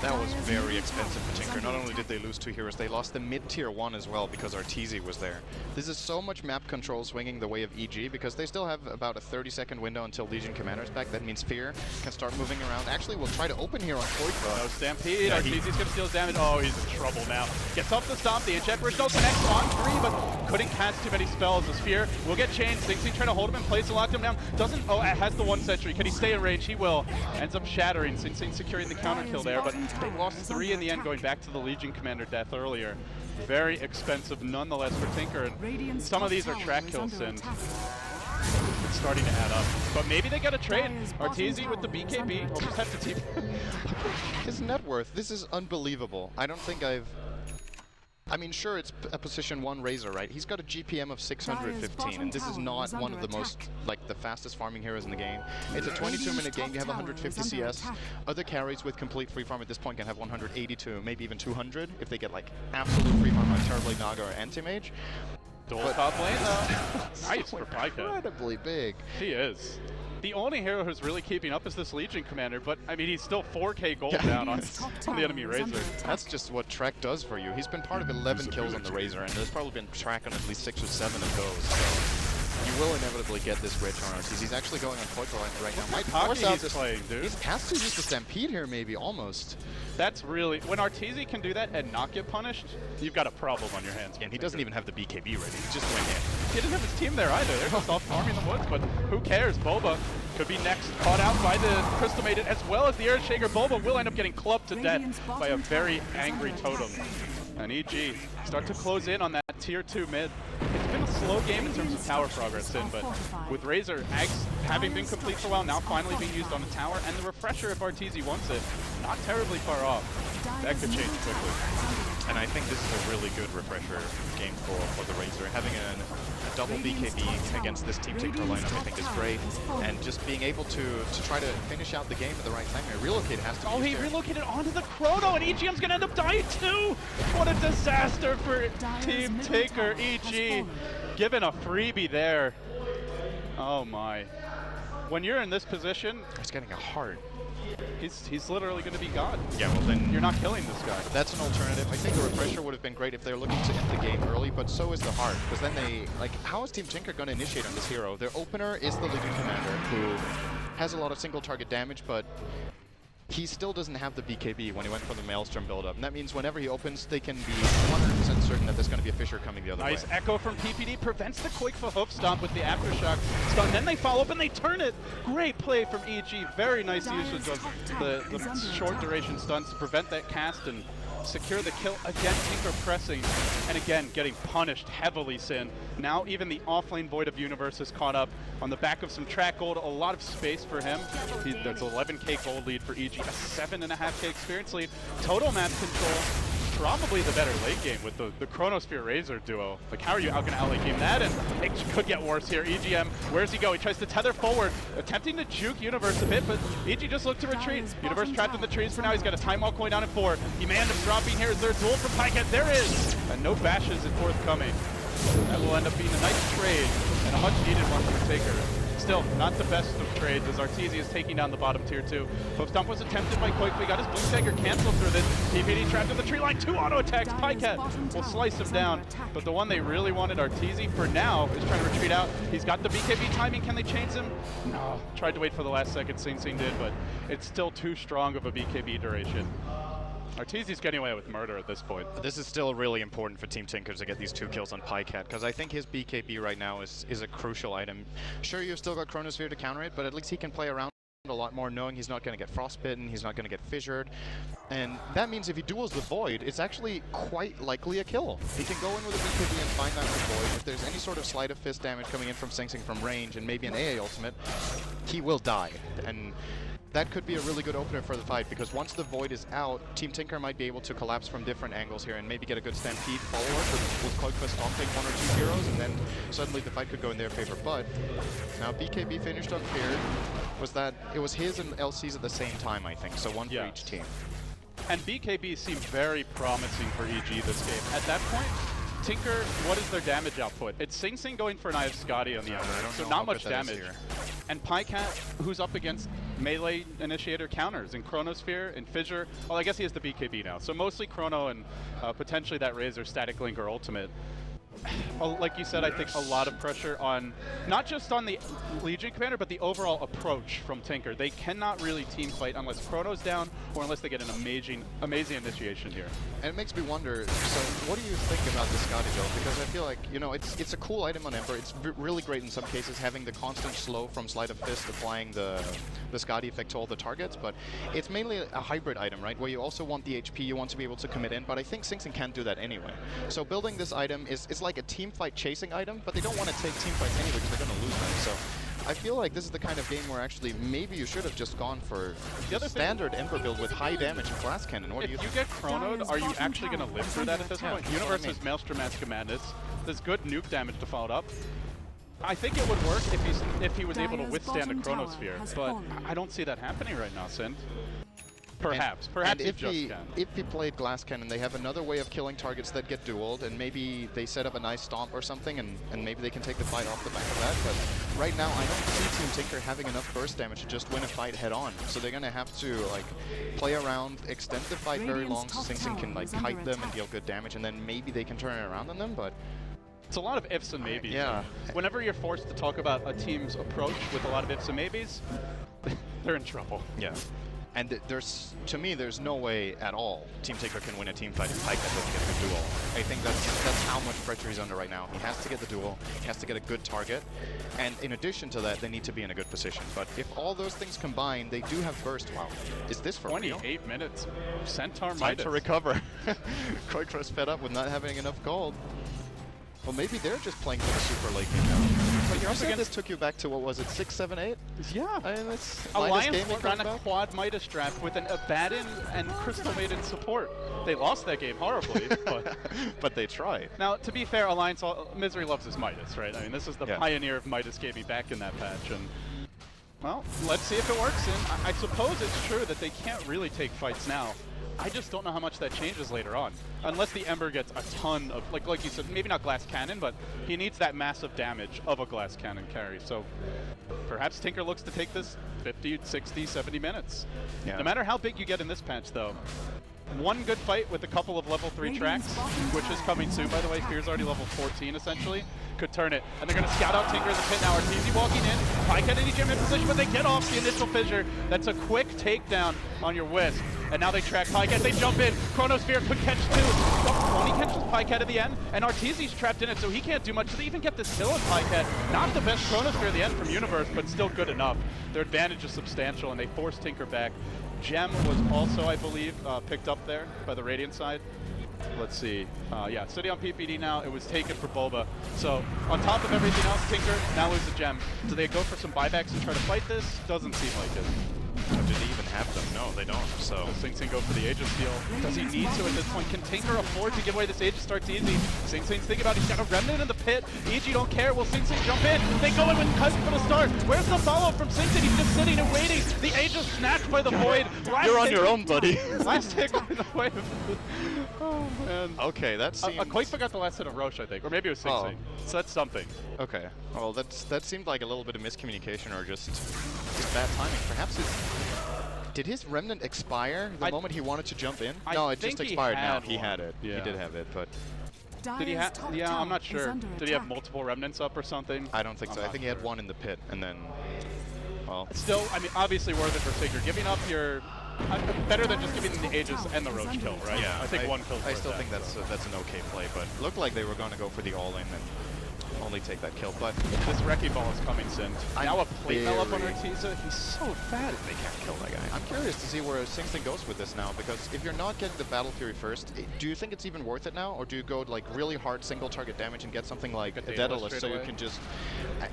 That was very expensive for Tinker. Not only did they lose 2 heroes, they lost the mid-tier 1 as well because Arteezy was there. This is so much map control swinging the way of EG because they still have about a 30-second window until Legion Commander's back. That means Fear can start moving around. Actually, we'll try to open here on Koikra. No Stampede, yeah, Arteezy's gonna steal his damage. Oh, he's in trouble now. Gets off the stomp, the Enchant Bridge, no connects on 3, but couldn't cast too many spells. The Sphere will get changed. Sing Sing trying to hold him in place to lock him down. Doesn't, oh, it has the 1 sentry. Can he stay in range? He will. Ends up shattering. Sing Sing securing the counter kill there, but they lost 3 in the end, going back to the Legion Commander death earlier. Very expensive nonetheless for Tinker, and some of these are track kills, and it's starting to add up. But maybe they get a trade. Arteezy with the BKB. We'll just have to team. His net worth, this is unbelievable. I don't think I mean, sure, it's a position 1 Razor, right? He's got a GPM of 615, and this is not one of the most, like, the fastest farming heroes in the game. It's a 22-minute game. You have 150 CS. Other carries with complete free farm at this point can have 182, maybe even 200 if they get, like, absolute free farm like Terribly Naga or Anti-Mage. Dual top lane, though. Nice for Pika. Incredibly big. He is. The only hero who's really keeping up is this Legion Commander, but I mean, he's still 4k gold down on the enemy Razor. That's just what Trek does for you. He's been part of 11 kills on the Razor, and there's probably been Trek on at least 6 or 7 of those. So you will inevitably get this rich on Arteezy. He's actually going on Koikra right now. Might force out this playing, dude. He has to use the Stampede here, maybe, almost. That's really, when Arteezy can do that and not get punished, you've got a problem on your hands. And he doesn't even have the BKB ready. He's just going in. He didn't have his team there either. They're just off farming the woods, but who cares? Boba could be next, caught out by the Crystal Maiden as well as the Earthshaker. Boba will end up getting clubbed to death by a very angry Totem. And EG start to close in on that tier 2 mid. It's been a slow game in terms of tower progress, Sin, but with Razor, Ags having been complete for a while, now finally being used on the tower, and the Refresher if Arteezy wants it, not terribly far off. That could change quickly. And I think this is a really good Refresher game for the Razor. Having a double BKB against this Team Tinker lineup I think is great. And just being able to try to finish out the game at the right time. Relocate has to be he relocated onto the Chrono, and EGM's gonna end up dying too! What a disaster for Team Tinker. EG given a freebie there. Oh my. When you're in this position, he's getting a heart. He's literally going to be God. Yeah, well then you're not killing this guy. That's an alternative. I think the Refresher would have been great if they're looking to end the game early, but so is the heart. Because then they, like, how is Team Tinker going to initiate on this hero? Their opener is the Legion Commander, who has a lot of single target damage, but he still doesn't have the BKB when he went for the Maelstrom build-up. And that means whenever he opens, they can be 100% certain that there's going to be a Fissure coming the other way. Nice Echo from PPD prevents the quick for hoof stomp with the Aftershock stun. Then they follow up and they turn it. Great play from EG. Very nice usage of the short duration stuns to prevent that cast and secure the kill. Again, Tinker pressing, and again, getting punished heavily, Sin. Now even the offlane Void of Universe is caught up on the back of some track gold. A lot of space for him. That's 11k gold lead for EG, a 7.5k experience lead. Total map control, probably the better late game with the Chronosphere Razor duo. Like, how are you going to outlate game that? And it could get worse here. EGM, where's he go? He tries to tether forward, attempting to juke Universe a bit, but EG just looked to retreat. Universe trapped in the trees for now. He's got a time walk going down at 4. He may end up dropping here. Is there a duel from Pika? There is! And no bashes is forthcoming. That will end up being a nice trade and a much needed one for Tinker. Still, not the best of trades as Arteezy is taking down the bottom tier 2. Hoof Stomp was attempted by Koik. We got his Blink Dagger canceled through this. PPD trapped in the tree line. 2 auto attacks. Pycat will slice him down. But the one they really wanted, Arteezy, for now, is trying to retreat out. He's got the BKB timing. Can they change him? No. Tried to wait for the last second. Sing Sing did, but it's still too strong of a BKB duration. Arteezy's getting away with murder at this point. This is still really important for Team Tinker to get these 2 kills on Pycat, because I think his BKB right now is a crucial item. Sure, you've still got Chronosphere to counter it, but at least he can play around a lot more, knowing he's not going to get frostbitten, he's not going to get fissured. And that means if he duels the Void, it's actually quite likely a kill. He can go in with a BKB and find that with Void. If there's any sort of sleight of fist damage coming in from Sing Sing from range and maybe an AA ultimate, he will die. And that could be a really good opener for the fight, because once the Void is out, Team Tinker might be able to collapse from different angles here and maybe get a good Stampede follower with Koikva stomping 1 or 2 heroes, and then suddenly the fight could go in their favor. But now BKB finished on Fear. It was his and LC's at the same time, I think, so 1 for each team. And BKB seemed very promising for EG this game. At that point, Tinker, what is their damage output? It's Sing Sing going for an Eye of Scotty on the Ember, so not much damage. And Pycat, who's up against melee initiator counters in Chronosphere and Fissure. Well, I guess he has the BKB now, so mostly Chrono and potentially that Razor, Static Link, or Ultimate. Like you said, I think a lot of pressure on, not just on the Legion commander, but the overall approach from Tinker. They cannot really team fight unless Chrono's down or unless they get an amazing initiation here. And it makes me wonder, so what do you think about the Scotty build? Because I feel like, you know, it's a cool item on Ember. It's really great in some cases, having the constant slow from Sleight of Fist, applying the Scotty effect to all the targets, but it's mainly a hybrid item, right? Where you also want the HP, you want to be able to commit in, but I think Sing Sing can't do that anyway. So building this item it's like a team fight chasing item, but they don't want to take team fights anyway because they're going to lose them. So I feel like this is the kind of game where actually maybe you should have just gone for the standard Ember build with high damage and Glass Cannon. What do you think? If you get chronoed, are you actually going to live through that at this point? Universe has Maelstrom, Mask of Madness. There's good nuke damage to follow it up. I think it would work if he was able to withstand a Chronosphere, but I don't see that happening right now, Sind. Perhaps if he played Glass Cannon, they have another way of killing targets that get dueled, and maybe they set up a nice stomp or something, and maybe they can take the fight off the back of that. But right now, I don't see Team Tinker having enough burst damage to just win a fight head on. So they're gonna have to like play around, extend the fight very long, so Sing Sing can like kite them and deal good damage, and then maybe they can turn it around on them. But it's a lot of ifs and maybes. Yeah. Whenever you're forced to talk about a team's approach with a lot of ifs and maybes, they're in trouble. Yeah. And to me, there's no way at all Team Tinker can win a team fight if Pycat doesn't get the duel. I think that's how much pressure he's under right now. He has to get the duel, he has to get a good target, and in addition to that, they need to be in a good position. But if all those things combine, they do have burst. Wow, is this for 28 real? minutes. Centaur Time Midas. to recover. Koikro's fed up with not having enough gold. Well, maybe they're just playing for the super late game now. But you said this took you back to, what was it, 6, 7, 8? Yeah. I mean, that's Alliance ran a quad Midas draft with an Abaddon and Crystal Maiden support. They lost that game horribly, but but they tried. Now, to be fair, Alliance, Misery loves his Midas, right? I mean, this is the pioneer of Midas gaming back in that patch, and well, let's see if it works. And I suppose it's true that they can't really take fights now. I just don't know how much that changes later on. Unless the Ember gets a ton of, like you said, maybe not Glass Cannon, but he needs that massive damage of a Glass Cannon carry. So perhaps Tinker looks to take this 50, 60, 70 minutes. Yeah. No matter how big you get in this patch, though, one good fight with a couple of level 3 tracks, which is coming soon, by the way. Fear's already level 14, essentially. Could turn it. And they're going to scout out Tinker in the pit now. Arteezy walking in. Pycat in EGM in position, but they get off the initial fissure. That's a quick takedown on your Wisp. And now they track Pycat. They jump in. Chronosphere could catch 2. He catches Pycat at the end, and Arteezy's trapped in it, so he can't do much. So they even get this kill on Pycat. Not the best Chronosphere at the end from Universe, but still good enough. Their advantage is substantial, and they force Tinker back. Gem was also, I believe, picked up there by the Radiant side. Let's see. Yeah, City on PPD now. It was taken for Boba. So on top of everything else, Tinker now loses a Gem. Do they go for some buybacks and try to fight this? Doesn't seem like it. Do they even have them? No, they don't. So Sing Sing go for the Aegis steal. Does he need to at this point? Can Tinker afford to give away this Aegis start easy? Sing Sing's thinking about it. He's got a Remnant in the pit. EG don't care. Will Sing Sing jump in? They go in with Cousin for the start. Where's the follow from Sing Sing? He's just sitting and waiting. The Aegis snatched by the Void. You're on your own, buddy. Last hit by the Void. Oh, man. Okay, that seems... Quake forgot the last hit of Roche, I think. Or maybe it was Sing Sing. So that's something. Okay. Well, that seemed like a little bit of miscommunication or just bad timing. Perhaps it's... Did his Remnant expire the moment he wanted to jump in? No, it just expired now. He had it. Yeah. He did have it, but... Did he have... Yeah, I'm not sure. Did he have multiple Remnants up or something? I don't think so. I think he had one in the pit, and then... Well... Still, I mean, obviously worth it for Tinker. Giving up your... better than just giving the Aegis and the Roach kill, right? Yeah. I think one kill. I still think that's an okay play, but looked like they were going to go for the all-in and only take that kill, but... This Wrecking Ball is coming, Sind. Now a plate mail up on Arteezy. He's so fat. They can't kill that guy. I'm curious to see where Sing Sing goes with this now, because if you're not getting the Battle Fury first, do you think it's even worth it now, or do you go like really hard single target damage and get something like a Daedalus so you can just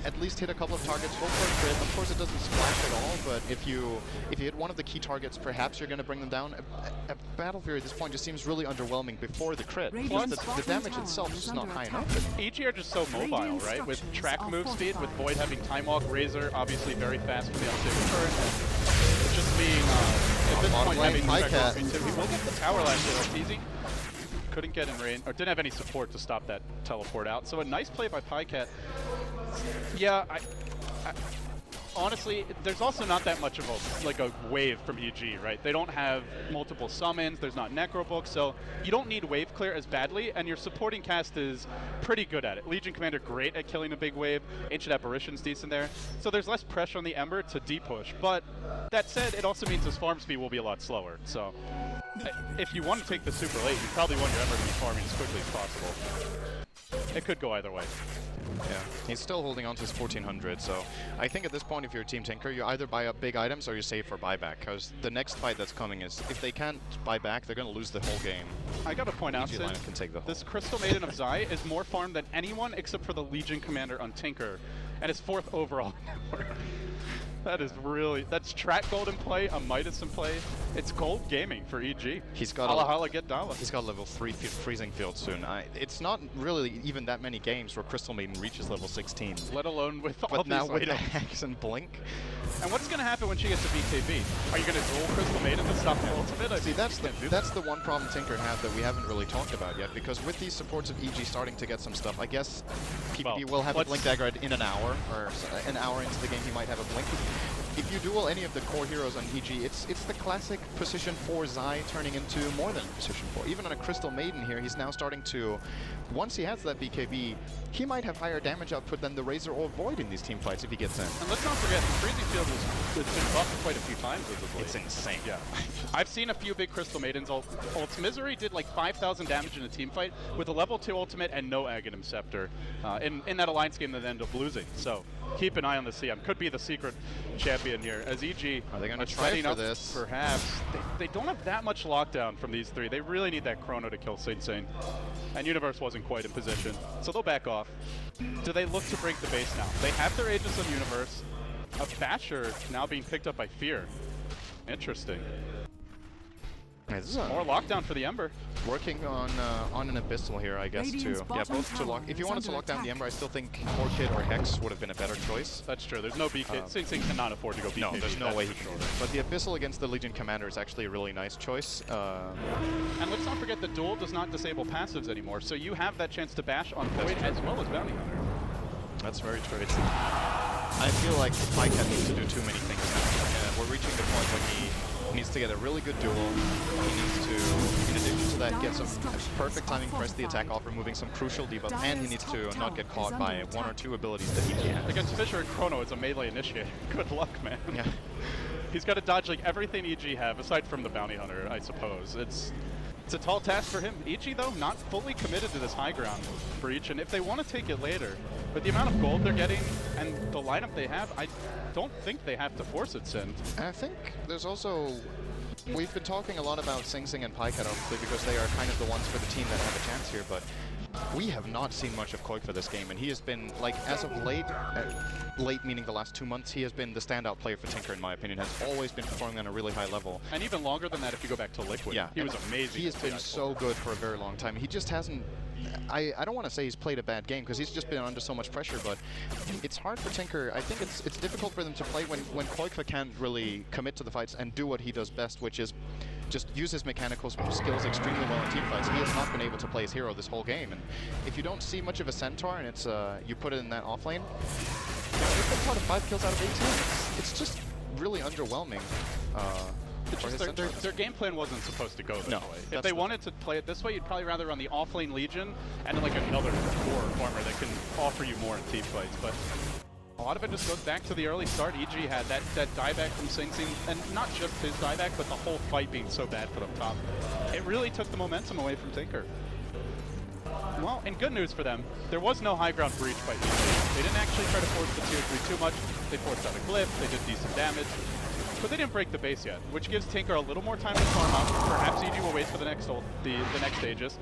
at least hit a couple of targets, go for a crit? Of course it doesn't splash at all, but if you hit one of the key targets, perhaps you're going to bring them down. A Battle Fury at this point just seems really underwhelming before the crit. Plus the damage itself is just not high enough. EG are just so mobile, right? With track move speed, with Void having Time Walk, Razor obviously very fast for the unstable turret. It's just being, at this point, having track move speed too. He will get the tower last hit, Arteezy. couldn't get in range, or didn't have any support to stop that teleport out. So a nice play by Pycat. Yeah, honestly, there's also not that much of a wave from EG, right? They don't have multiple summons, there's not Necro Book, so you don't need wave clear as badly, and your supporting cast is pretty good at it. Legion Commander great at killing a big wave, Ancient Apparition's decent there, so there's less pressure on the Ember to depush. But that said, it also means his farm speed will be a lot slower, so if you want to take the super late, you probably want your Ember to be farming as quickly as possible. It could go either way. Yeah, he's still holding on to his 1400, so I think at this point, if you're Team Tinker, you either buy up big items or you save for buyback, because the next fight that's coming is, if they can't buy back, they're going to lose the whole game. I gotta point out, Sin, can take the this Crystal Maiden of Zai is more farmed than anyone except for the Legion Commander on Tinker, and is 4th overall. That is really, that's Track Gold in play, a Midas in play. It's gold gaming for EG. He's got get Dala. He's got level 3 freezing field soon. It's not really even that many games where Crystal Maiden reaches level 16. Let alone with all but these now with the items. Hex and Blink. And what's going to happen when she gets a BKB? Are you going to duel Crystal Maiden to stop the ultimate? See, that's the one problem Tinker has that we haven't really talked about yet, because with these supports of EG starting to get some stuff, I guess PvP will have a Blink Dagger in an hour, or an hour into the game he might have a Blink. If you duel any of the core heroes on EG, it's the classic position 4 Zai turning into more than position 4. Even on a Crystal Maiden here, he's now starting to, once he has that BKB, he might have higher damage output than the Razor or Void in these team fights if he gets in. And let's not forget, the freezing field has been buffed quite a few times as of late. It's insane. Yeah. I've seen a few big Crystal Maidens ults. Misery did like 5,000 damage in a team fight with a level 2 ultimate and no Aghanim Scepter in that Alliance game that they ended up losing. So keep an eye on the CM. Could be the secret champion here. As EG are they going to try for this? Perhaps. They don't have that much lockdown from these three. They really need that Chrono to kill Sing Sing. And Universe wasn't quite in position, so they'll back off. Do they look to break the base now? They have their Aegis on Universe. A Basher now being picked up by Fear. Interesting. More lockdown for the Ember. Working on an Abyssal here, I guess, too. Yeah, both to lock. If you wanted to lock down the Ember, I still think Orchid or Hex would have been a better choice. That's true. There's no BK. Sing Sing cannot afford to go BK. No, there's no way he can. But the Abyssal against the Legion Commander is actually a really nice choice. And let's not forget the duel does not disable passives anymore, so you have that chance to bash on Void as well as Bounty Hunter. That's very true. I feel like Pycat needs to do too many things now. We're reaching the point when he needs to get a really good duel. He needs to, in addition to that, get some perfect timing, press the attack off, removing some crucial debuff, and he needs to not get caught by 1 or 2 abilities that he has. Against Fisher and Chrono, it's a melee initiator. Good luck, man. Yeah. He's got to dodge like everything EG have, aside from the Bounty Hunter, I suppose. It's a tall task for him. EG, though, not fully committed to this high ground breach, and if they want to take it later, with the amount of gold they're getting and the lineup they have, I don't think they have to force it, Sin. I think there's also, we've been talking a lot about Sing Sing and Pycat, obviously, because they are kind of the ones for the team that have a chance here, but we have not seen much of Koik for this game, and he has been, like, as of late, late meaning the last 2 months, he has been the standout player for Tinker, in my opinion, has always been performing on a really high level. And even longer than that if you go back to Liquid. Yeah. He was amazing. He has been so good for a very long time. He just hasn't, I don't want to say he's played a bad game, because he's just been under so much pressure, but it's hard for Tinker. I think it's difficult for them to play when Koikfa can't really commit to the fights and do what he does best, which is just use his mechanical skills extremely well in team fights. He has not been able to play his hero this whole game, and if you don't see much of a Centaur and it's you put it in that off lane, they've been part of 5 kills out of 18. It's just really underwhelming. Their game plan wasn't supposed to go this way. If they wanted to play it this way, you'd probably rather run the offlane Legion and like another core farmer that can offer you more in team fights. But a lot of it just goes back to the early start. EG had that dieback from Sing Sing, and not just his dieback, but the whole fight being so bad for them top. It really took the momentum away from Tinker. Well, and good news for them, there was no high ground breach by EG. They didn't actually try to force the tier 3 too much. They forced out a glyph, they did decent damage. But they didn't break the base yet, which gives Tinker a little more time to farm up. Perhaps EG will wait for the next stages.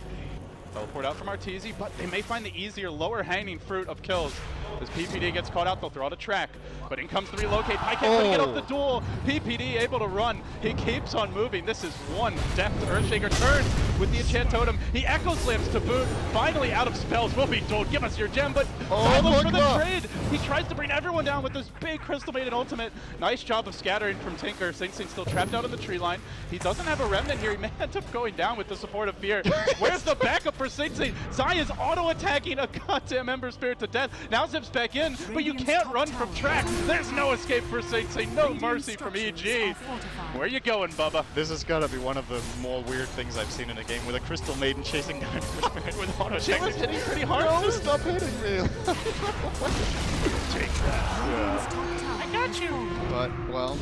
Teleport out from Arteezy, but they may find the easier, lower hanging fruit of kills As PPD gets caught out, they'll throw out a track. But in comes the relocate. Pike can't get up the duel. PPD able to run. He keeps on moving. This is one death. Earthshaker turns with the enchant totem. He echo slams to boot. Finally out of spells. Will be told, give us your gem, but follows for the trade. He tries to bring everyone down with this big Crystal Maiden ultimate. Nice job of scattering from Tinker. Sing Sing still trapped out in the tree line. He doesn't have a remnant here. He may end up going down with the support of Fear. Where's the backup for Sing Sing? Zai is auto-attacking a goddamn Ember Spirit to death. Now zips back in, but you can't run from track. There's no escape for Sing Sing. No mercy from EG. Where you going, Bubba? This has got to be one of the more weird things I've seen in a game with a Crystal Maiden chasing down with auto She was hitting pretty hard. No, stop hitting me. Take that. Yeah. I got you. But, well.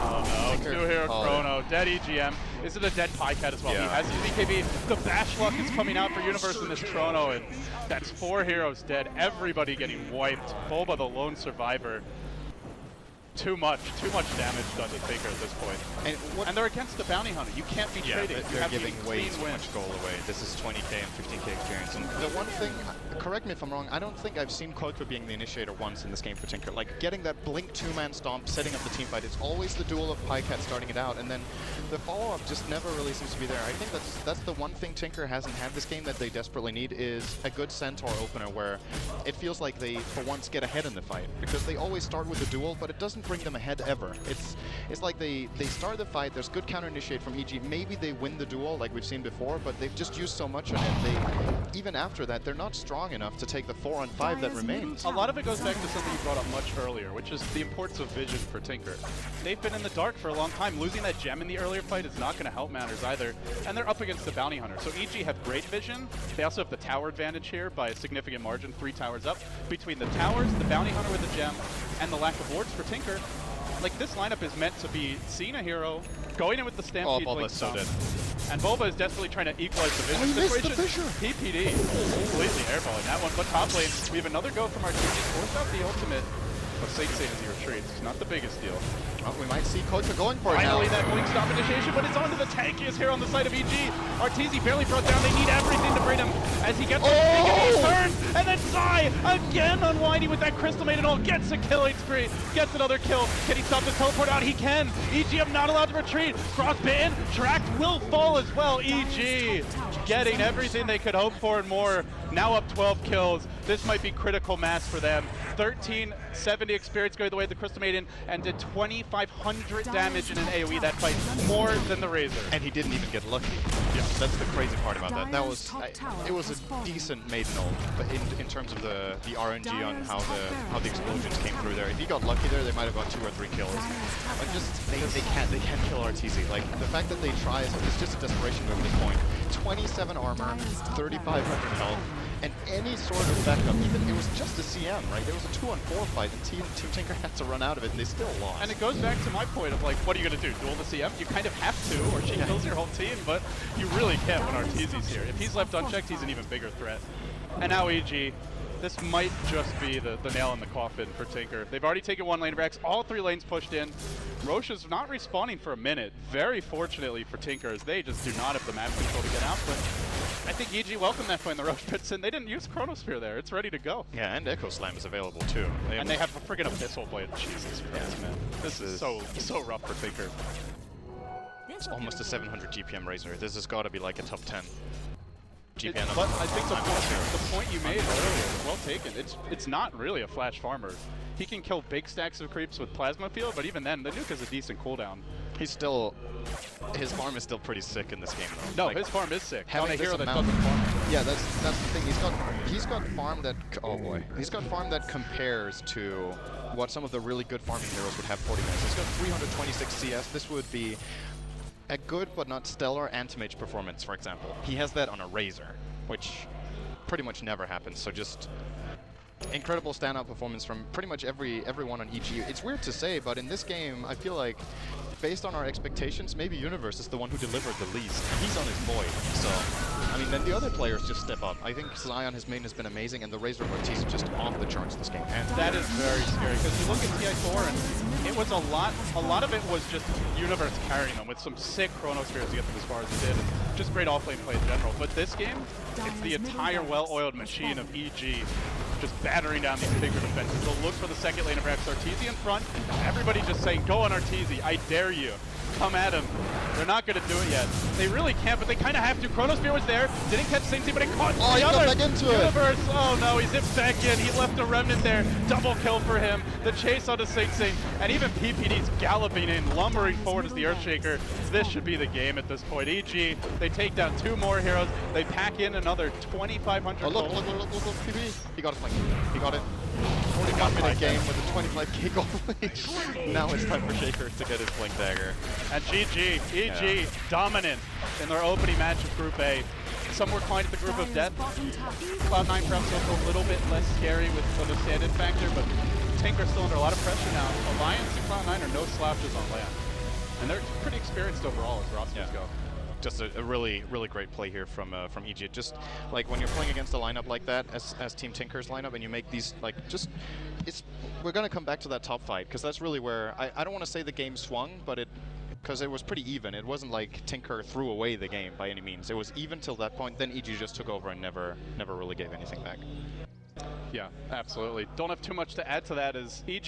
Oh no, two-hero Chrono, dead EGM. Is it a dead Pycat as well? Yeah. He has his BKB. The Bash luck is coming out for Universe in this Chrono, and that's 4 heroes dead. Everybody getting wiped. Bulba the lone survivor. Too much damage done to Tinker at this point. And they're against the Bounty Hunter. You can't be trading. They're giving way too much gold away. This is 20k and 15k experience. And the one thing, correct me if I'm wrong, I don't think I've seen Koto being the initiator once in this game for Tinker. Like, getting that blink 2-man stomp, setting up the team fight, it's always the duel of Pycat starting it out, and then the follow-up just never really seems to be there. I think that's the one thing Tinker hasn't had this game that they desperately need, is a good Centaur opener where it feels like they, for once, get ahead in the fight. Because they always start with the duel, but it doesn't bring them ahead ever. It's like they start the fight, there's good counter-initiate from EG, maybe they win the duel like we've seen before, but they've just used so much on it. Even after that, they're not strong enough to take the 4-on-5 that remains. A lot of it goes back to something you brought up much earlier, which is the importance of vision for Tinker. They've been in the dark for a long time. Losing that gem in the earlier fight is not going to help matters either, and they're up against the Bounty Hunter. So EG have great vision. They also have the tower advantage here by a significant margin, 3 towers up. Between the towers, the Bounty Hunter with the gem, and the lack of wards for Tinker, like, this lineup is meant to be Cena hero, going in with the Stampede Blink Stomp. And Bulba is desperately trying to equalize the vision situation. PPD completely airballing that one. But top lane, we have another go from Arteezy. Force out the ultimate of Sing Sing as he retreats. It's not the biggest deal. Oh, we might see Koto going for it now. Finally, that Blink Stomp initiation, but it's onto the tankiest here on the side of EG. Arteezy barely brought down. They need everything to bring him as he gets the turn. And then Zai, again unwinding with that Crystal Maiden ult, gets a killing spree, gets another kill. Can he stop the teleport out? He can. EG not allowed to retreat. Frostbitten, tracked, will fall as well. EG getting everything they could hope for and more. Now up 12 kills. This might be critical mass for them. 1370 experience going the way of the Crystal Maiden, and did 2,500 damage in an AoE that fight, more than the Razor. And he didn't even get lucky. Yeah, that's the crazy part about that. That was, it was a decent Maiden ult, but in terms of the RNG on how the explosions came through there. If he got lucky there, they might have got 2 or 3 kills. But just they can't kill Arteezy. Like, the fact that they try is just a desperation move at this point. 27 armor, 3,500 health, and any sort of backup. Even it was just a CM, right? There was a 2-on-4 fight, and Team Tinker had to run out of it, and they still lost. And it goes back to my point of, like, what are you going to do? Duel the CM? You kind of have to, or she kills your whole team, but you really can't when Arteezy's here. If he's left unchecked, he's an even bigger threat. And now EG. This might just be the nail in the coffin for Tinker. They've already taken 1 lane of Rex, all 3 lanes pushed in. Roche is not respawning for a minute. Very fortunately for Tinker, as they just do not have the map control to get out. But I think EG welcomed that point in the Roche pits, and they didn't use Chronosphere there. It's ready to go. Yeah, and Echo Slam is available too. And they have a friggin' Abyssal Blade. Jesus Christ, man. This is so rough for Tinker. It's almost a 700 GPM Razor. This has got to be like a top 10. But I think the point you made earlier was well taken. It's not really a flash farmer. He can kill big stacks of creeps with Plasma Field, but even then, the nuke has a decent cooldown. He's still, his farm is still pretty sick in this game though. No, like, his farm is sick. Having a hero that amount, doesn't farm. Yeah, that's the thing. He's got farm that, oh boy, he's got farm that compares to what some of the really good farming heroes would have 40 minutes. He's got 326 CS. This would be a good but not stellar anti-mage performance, for example. He has that on a Razor, which pretty much never happens. So just incredible standout performance from pretty much everyone on EG. It's weird to say, but in this game, I feel like, based on our expectations, maybe Universe is the one who delivered the least. He's on his void, so I mean, then the other players just step up. I think Zion, his main, has been amazing, and the Razor of Arteezy is just off the charts this game. And that is very scary, because you look at TI4, and it was a lot of it was just Universe carrying them with some sick Chronospheres to get them as far as it did, and just great offlane play in general. But this game, it's the entire well-oiled machine of EG just battering down these Tinker defenses. They'll look for the second lane of perhaps Arteezy in front. Everybody just saying, go on Arteezy, I dare you. Come at him. They're not going to do it yet. They really can't, but they kind of have to. Chronosphere was there, didn't catch Cincy, but it caught the he other got back into universe. Oh no, he zipped back in. He left a remnant there. Double kill for him. The chase onto Cincy, and even PPD's galloping in, lumbering forward as the Earthshaker. This should be the game at this point. EG, they take down 2 more heroes. They pack in another 2,500 Oh, look, gold. look, PB. He got his flank. He got it. 41-minute game with a 25k gold lead. Now it's time for Shaker to get his blink dagger. And GG, EG, dominant in their opening match of Group A. Some were climbing the Group of Death. Cloud9 perhaps look a little bit less scary with the stand-in factor, but Tinker's still under a lot of pressure now. Alliance and Cloud9 are no slouches on land. And they're pretty experienced overall as rosters go. Just a really, really great play here from EG. Just like when you're playing against a lineup like that, as Team Tinker's lineup, and you make these we're gonna come back to that top fight because that's really where I don't want to say the game swung, but because it was pretty even. It wasn't like Tinker threw away the game by any means. It was even till that point. Then EG just took over and never really gave anything back. Yeah, absolutely. Don't have too much to add to that as EG